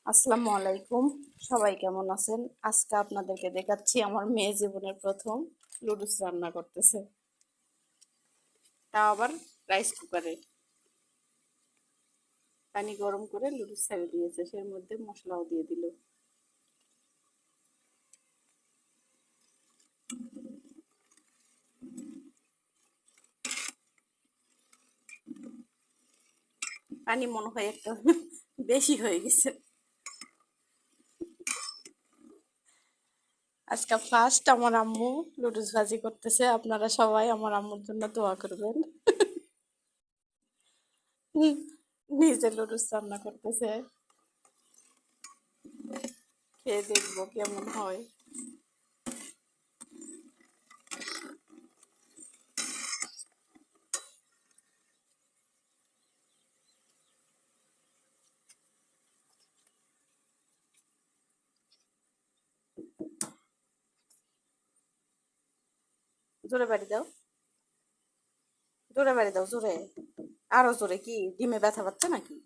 আসসালামু আলাইকুম। সবাই কেমন আছেন? আজকে আপনাদেরকে দেখাচ্ছি আমার মেয়ে জীবনের প্রথম লুডুস রান্না করতেছে, তা আবার রাইস কুকারে। পানি গরম করে লুডুস ছেড়ে দিয়েছে, সের মধ্যে মশলাও দিয়ে দিল। পানি মনে হয় একটা বেশি হয়ে গেছে। আজকে ফার্স্ট আমার আম্মু লুডুস ভাজি করতেছে। আপনারা সবাই আমার আম্মুর জন্য দোয়া করবেন। নিজে লুডুস রান্না করতেছে, খেয়ে দেখবো কেমন হয়। জোরে বাড়ি দাও, জোরে বাড়ি দাও, জোরে, আরো জোরে। কি ডিমে ব্যথা পাচ্ছে নাকি?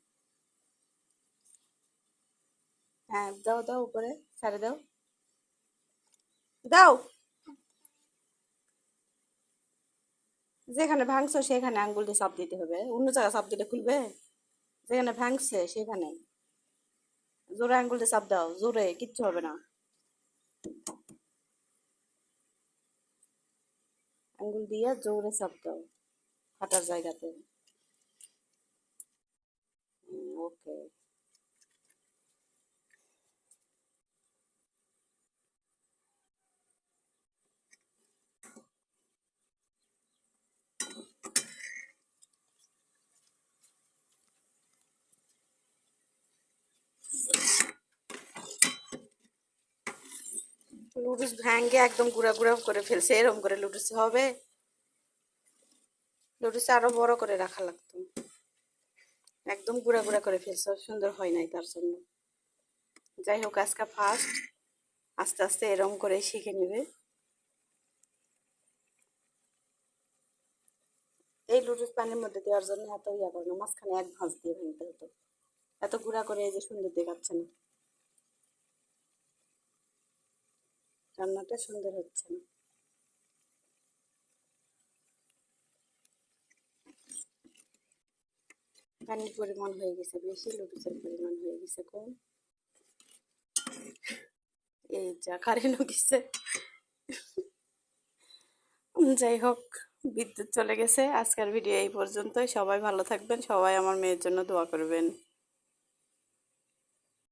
হ্যাঁ, দাও দাও, উপরে ছাড়ে দাও, দাও। যেখানে ভাঙছো সেখানে আঙ্গুল দিয়ে চাপ দিতে হবে, অন্য জায়গায় চাপ দিলে খুলবে? যেখানে ভাঙছে সেখানে জোরে আঙ্গুল দিয়ে চাপ দাও, জোরে, কিচ্ছু হবে না। আঙ্গুল দিয়ে জোরে চাপ দাও ফাটার জায়গাতে। ওকে। লুডুস ভাঙ্গে একদম গুঁড়া গুঁড়া করে ফেলছে, এরকম করে লুডুস হবে? লুডুস আরো বড় করে রাখা লাগতো। একদম গুঁড়া গুঁড়া করে ফেলছে, সুন্দর হয় নাই তার জন্য। যাই হোক, আজকে ফার্স্ট, আস্তে আস্তে এরকম করে শিখে নেবে। এই লুডুস পানির মধ্যে দেওয়ার জন্য এত ইয়া করে না, মাঝখানে এক ভাঁজ দিয়ে ভাঙতে হতো। এত গুঁড়া করে এই যে সুন্দর দেখাচ্ছে না, রান্নাটা সুন্দর হচ্ছে না। পানির পরিমাণ হয়ে গেছে বেশি, লুডুসের পরিমাণ হয়ে গেছে কম। এই যা কারেন্টও গেছে। যাই হোক, বিদ্যুৎ চলে গেছে। আজকের ভিডিও এই পর্যন্তই। সবাই ভালো থাকবেন, সবাই আমার মেয়ের জন্য দোয়া করবেন।